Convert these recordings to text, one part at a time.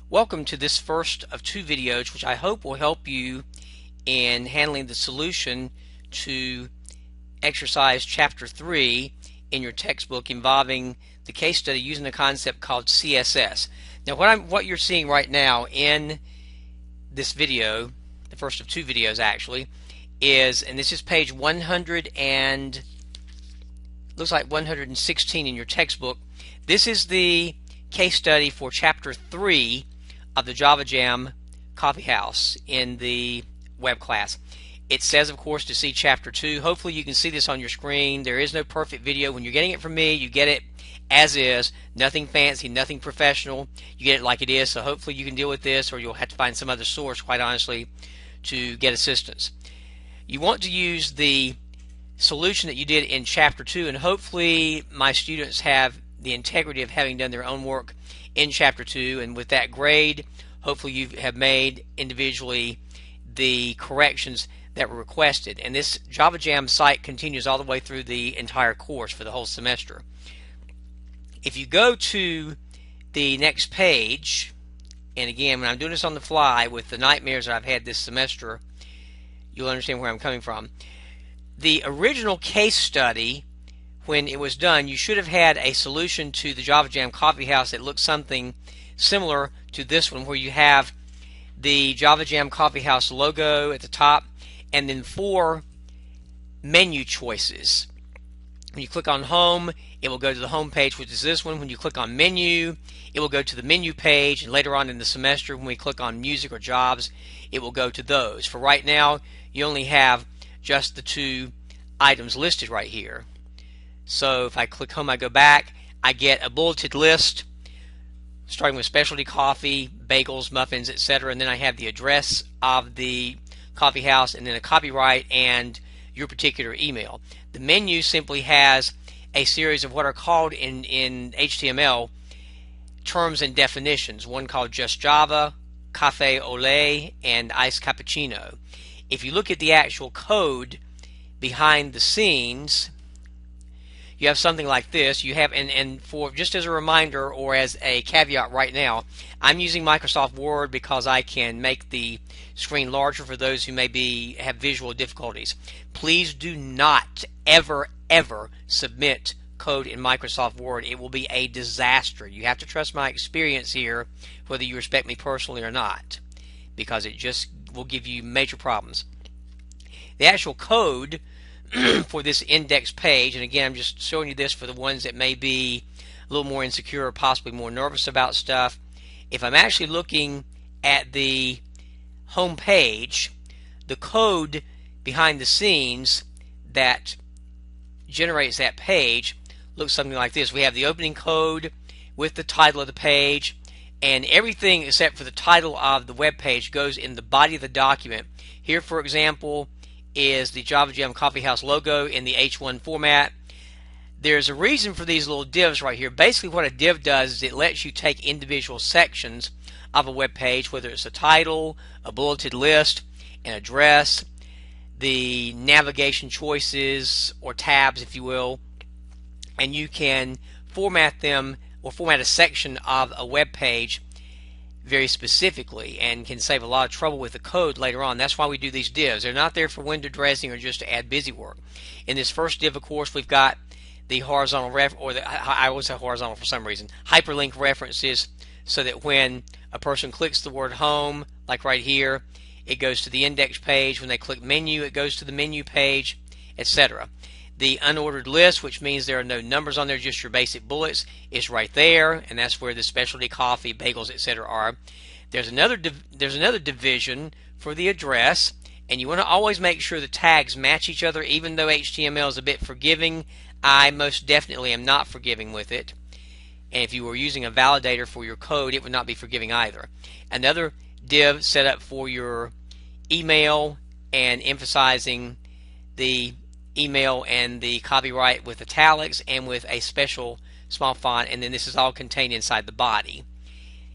Welcome to this first of two videos which I hope will help you in handling the solution to exercise chapter 3 in your textbook involving the case study using a concept called CSS. Now what you're seeing right now in this video, the first of two videos actually, is, and this is page 100 and looks like 116 in your textbook. This is the case study for chapter 3 of the JavaJam Coffeehouse in the web class. It says, of course, to see chapter 2. Hopefully you can see this on your screen. There is no perfect video. When you're getting it from me, you get it as is. Nothing fancy, nothing professional. You get it like it is, so hopefully you can deal with this, or you'll have to find some other source, quite honestly, to get assistance. You want to use the solution that you did in chapter 2, and hopefully my students have the integrity of having done their own work in chapter 2, and with that grade, hopefully you have made individually the corrections that were requested. And this JavaJam site continues all the way through the entire course for the whole semester. If you go to the next page, and again, when I'm doing this on the fly with the nightmares that I've had this semester, you'll understand where I'm coming from. The original case study, when it was done, you should have had a solution to the JavaJam Coffeehouse that looks something similar to this one, where you have the JavaJam Coffeehouse logo at the top and then 4 menu choices. When you click on home, it will go to the home page, which is this one. When you click on menu, it will go to the menu page, and later on in the semester when we click on music or jobs, it will go to those. For right now, you only have just the 2 items listed right here. So if I click home, I go back, I get a bulleted list starting with specialty coffee, bagels, muffins, etc. And then I have the address of the coffee house, and then a copyright and your particular email. The menu simply has a series of what are called in HTML terms and definitions, one called Just Java, Cafe au lait, and Iced Cappuccino. If you look at the actual code behind the scenes, you have something like this. You have, and for just as a reminder or as a caveat right now, I'm using Microsoft Word because I can make the screen larger for those who maybe have visual difficulties. Please do not ever submit code in Microsoft Word. It will be a disaster. You have to trust my experience here, whether you respect me personally or not, because it just will give you major problems. The actual code for this index page, and again I'm just showing you this for the ones that may be a little more insecure or possibly more nervous about stuff. If I'm actually looking at the home page, the code behind the scenes that generates that page looks something like this. We have the opening code with the title of the page, and everything except for the title of the web page goes in the body of the document. Here, for example, is the JavaJam Coffeehouse logo in the H1 format. There's a reason for these little divs right here. Basically what a div does is it lets you take individual sections of a web page, whether it's a title, a bulleted list, an address, the navigation choices or tabs, if you will, and you can format them or format a section of a web page very specifically, and can save a lot of trouble with the code later on. That's why we do these divs. They're not there for window dressing or just to add busy work. In this first div, of course, we've got the horizontal I always say horizontal for some reason, hyperlink references, so that when a person clicks the word home, like right here, it goes to the index page. When they click menu, it goes to the menu page, etc. The unordered list, which means there are no numbers on there, just your basic bullets, is right there, and that's where the specialty coffee, bagels, etc. are. There's another division for the address, and you want to always make sure the tags match each other. Even though HTML is a bit forgiving, I most definitely am not forgiving with it. And if you were using a validator for your code, it would not be forgiving either. Another div set up for your email and emphasizing the email and the copyright with italics and with a special small font, and then this is all contained inside the body.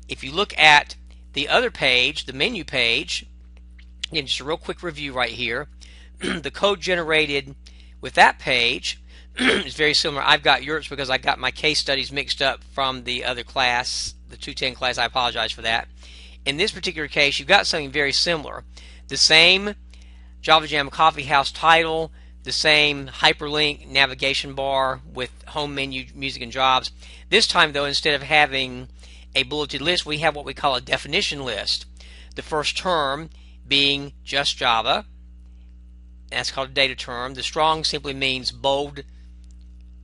If you look at the other page, the menu page, again, just a real quick review right here. The code generated with that page is very similar. I've got yours because I got my case studies mixed up from the other class, the 210 class. I apologize for that. In this particular case, you've got something very similar. The same JavaJam Coffee House title, the same hyperlink navigation bar with home menu, music, and jobs. This time, though, instead of having a bulleted list, we have what we call a definition list. The first term being just Java. That's called a data term. The strong simply means bold.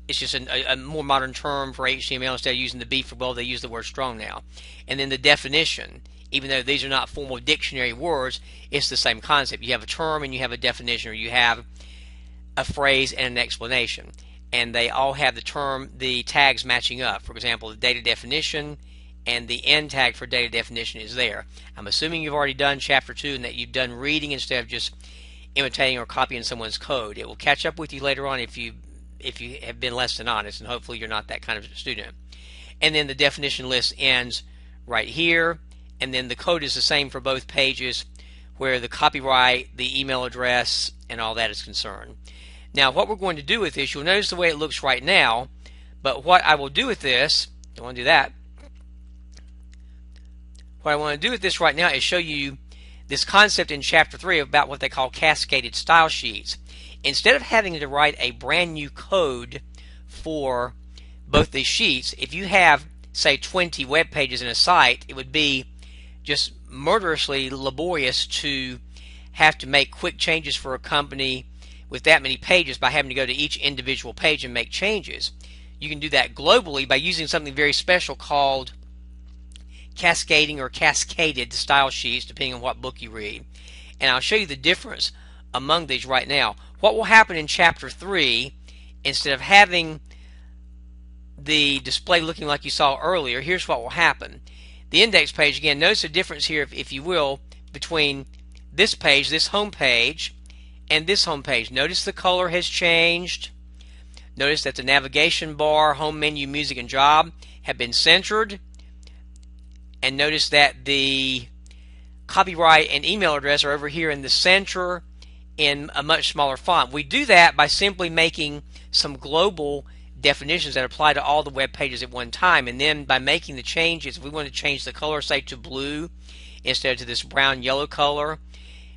It's just a more modern term for HTML. Instead of using the B for bold, they use the word strong now. And then the definition, even though these are not formal dictionary words, it's the same concept. You have a term and you have a definition, or you have a phrase and an explanation. And they all have the tags matching up. For example, the data definition and the end tag for data definition is there. I'm assuming you've already done chapter 2 and that you've done reading instead of just imitating or copying someone's code. It will catch up with you later on if you have been less than honest, and hopefully you're not that kind of student. And then the definition list ends right here, and then the code is the same for both pages, where the copyright, the email address, and all that is concerned. Now what we're going to do with this, you'll notice the way it looks right now, but what I will do with this, don't want to do that. What I want to do with this right now is show you this concept in chapter 3 about what they call cascaded style sheets. Instead of having to write a brand new code for both these sheets, if you have, say, 20 web pages in a site, it would be just murderously laborious to have to make quick changes for a company with that many pages by having to go to each individual page and make changes. You can do that globally by using something very special called cascading or cascaded style sheets, depending on what book you read. And I'll show you the difference among these right now. What will happen in chapter 3, instead of having the display looking like you saw earlier, here's what will happen. The index page, again, notice the difference here, if you will, between this page, this home page, and this home page. Notice the color has changed. Notice that the navigation bar, home menu, music, and job have been centered. And notice that the copyright and email address are over here in the center in a much smaller font. We do that by simply making some global definitions that apply to all the web pages at one time, and then by making the changes, if we want to change the color, say, to blue instead of to this brown yellow color,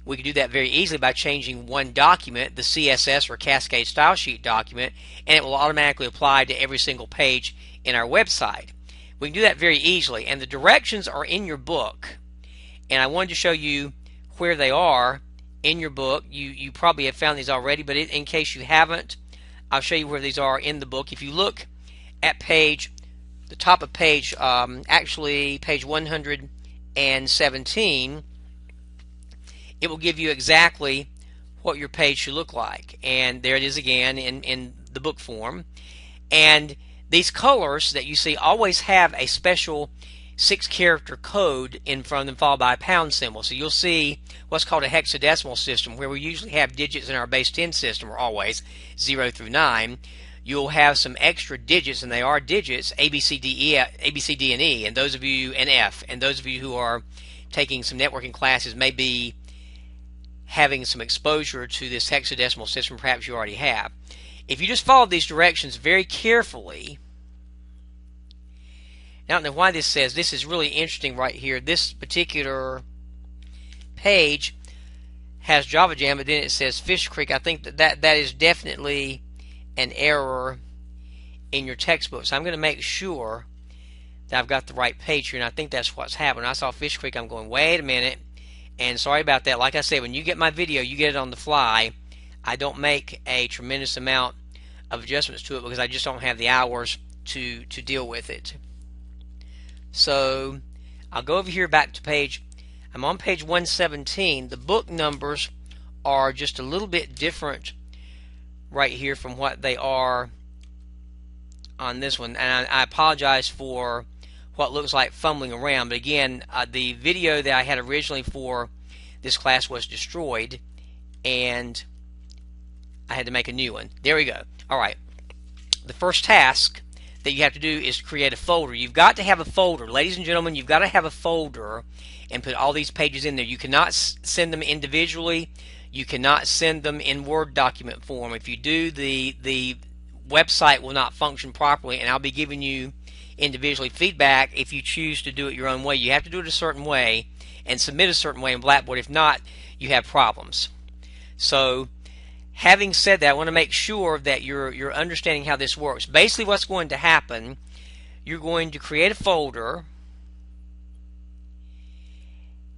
we can do that very easily by changing one document, the CSS or Cascade Style Sheet document, and it will automatically apply to every single page in our website. We can do that very easily, and the directions are in your book, and I wanted to show you where they are in your book. You probably have found these already, but in case you haven't, I'll show you where these are in the book. If you look at the top of page, actually page 117, it will give you exactly what your page should look like. And there it is again in the book form. And these colors that you see always have a special 6-character code in front of them, followed by a pound symbol. So you'll see what's called a hexadecimal system, where we usually have digits in our base 10 system, or always 0 through 9. You'll have some extra digits, and they are digits, A, B, C, D, and E, and those of you, and F, and those of you who are taking some networking classes may be having some exposure to this hexadecimal system. Perhaps you already have. If you just follow these directions very carefully, I don't know why this says, this is really interesting right here. This particular page has JavaJam, but then it says Fish Creek. I think that is definitely an error in your textbook. So I'm going to make sure that I've got the right page here, and I think that's what's happening. I saw Fish Creek, I'm going, wait a minute, and sorry about that. Like I said, when you get my video, you get it on the fly. I don't make a tremendous amount of adjustments to it because I just don't have the hours to deal with it. So I'll go over here back to page, I'm on page 117. The book numbers are just a little bit different right here from what they are on this one, and I apologize for what looks like fumbling around, but again, the video that I had originally for this class was destroyed, and I had to make a new one. There we go. Alright, the first task that you have to do is to create a folder. You've got to have a folder. Ladies and gentlemen, you've got to have a folder and put all these pages in there. You cannot send them individually. You cannot send them in Word document form. If you do, the website will not function properly, and I'll be giving you individually feedback if you choose to do it your own way. You have to do it a certain way and submit a certain way in Blackboard. If not, you have problems. So having said that, I want to make sure that you're understanding how this works. Basically what's going to happen, you're going to create a folder,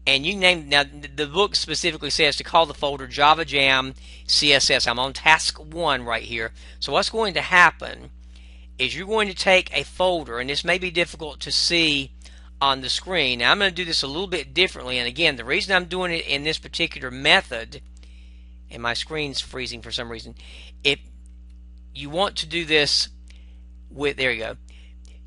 and you name, now the book specifically says to call the folder javajam CSS. I'm on task 1 right here. So what's going to happen is you're going to take a folder, and this may be difficult to see on the screen. Now I'm going to do this a little bit differently, and again, the reason I'm doing it in this particular method, and my screen's freezing for some reason, if you want to do this with, there you go,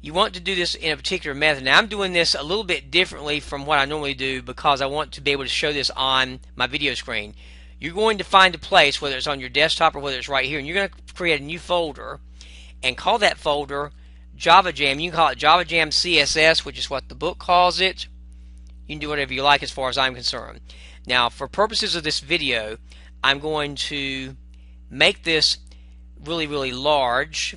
you want to do this in a particular method. Now I'm doing this a little bit differently from what I normally do because I want to be able to show this on my video screen. You're going to find a place, whether it's on your desktop or whether it's right here, and you're going to create a new folder and call that folder javajam. You can call it javajam CSS, which is what the book calls it. You can do whatever you like as far as I'm concerned. Now for purposes of this video, I'm going to make this really large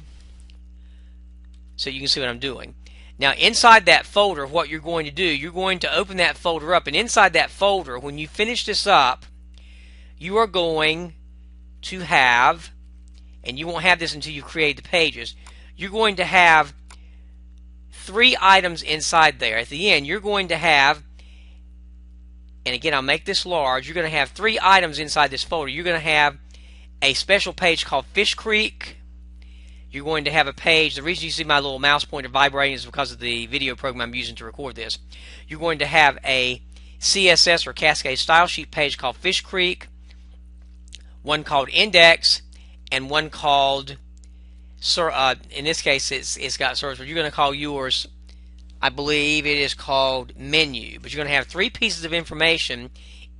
so you can see what I'm doing. Now inside that folder, what you're going to do, you're going to open that folder up, and inside that folder, when you finish this up, you are going to have, and you won't have this until you create the pages, you're going to have 3 items inside there. At the end, you're going to have, and again I'll make this large, you're going to have 3 items inside this folder. You're going to have a special page called Fish Creek. You're going to have a page, the reason you see my little mouse pointer vibrating is because of the video program I'm using to record this. You're going to have a CSS or Cascade style sheet page called Fish Creek, one called Index, and one called, in this case it's got search, but you're going to call yours, I believe it is called Menu. But you're going to have 3 pieces of information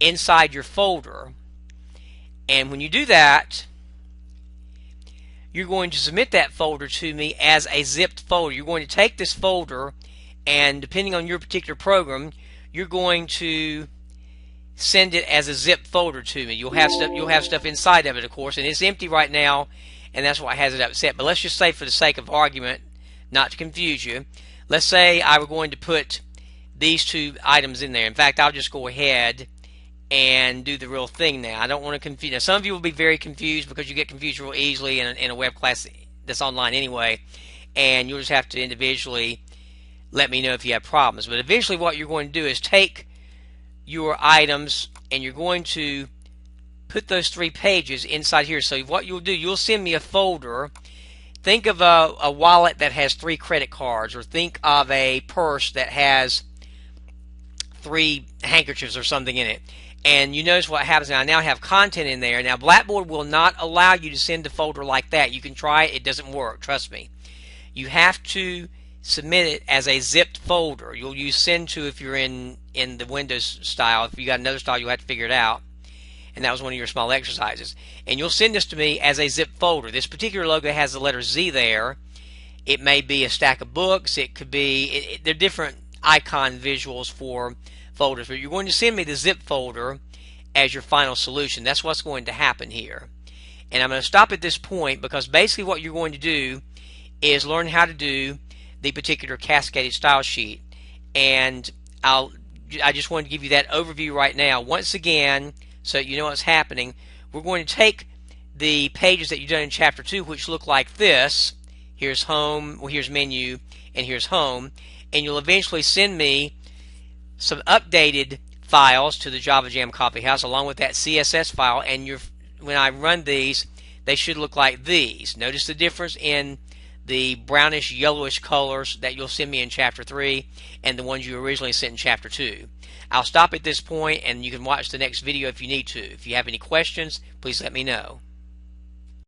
inside your folder, and when you do that, you're going to submit that folder to me as a zipped folder. You're going to take this folder, and depending on your particular program, you're going to send it as a zip folder to me. You'll have stuff inside of it, of course, and it's empty right now, and that's why it has it upset. But let's just say, for the sake of argument, not to confuse you, let's say I were going to put these 2 items in there. In fact, I'll just go ahead and do the real thing now. I don't want to confuse. Now, some of you will be very confused because you get confused real easily in a web class that's online anyway, and you'll just have to individually let me know if you have problems. But eventually what you're going to do is take your items and you're going to put those 3 pages inside here. So what you'll do, you'll send me a folder. Think of a wallet that has 3 credit cards, or think of a purse that has 3 handkerchiefs or something in it. And you notice what happens now. I now have content in there. Now Blackboard will not allow you to send a folder like that. You can try it. It doesn't work. Trust me. You have to submit it as a zipped folder. You'll use send to if you're in the Windows style. If you got another style, you'll have to figure it out. And that was one of your small exercises. And you'll send this to me as a zip folder. This particular logo has the letter Z there. It may be a stack of books. It could be, they're different icon visuals for folders, but you're going to send me the zip folder as your final solution. That's what's going to happen here. And I'm going to stop at this point because basically what you're going to do is learn how to do the particular cascaded style sheet. And I just wanted to give you that overview right now. Once again, so you know what's happening, we're going to take the pages that you've done in chapter 2, which look like this. Here's home, well, here's menu, and here's home, and you'll eventually send me some updated files to the JavaJam Coffee House along with that CSS file, and when I run these, they should look like these. Notice the difference in the brownish yellowish colors that you'll send me in chapter 3 and the ones you originally sent in chapter 2. I'll stop at this point and you can watch the next video if you need to. If you have any questions, please let me know.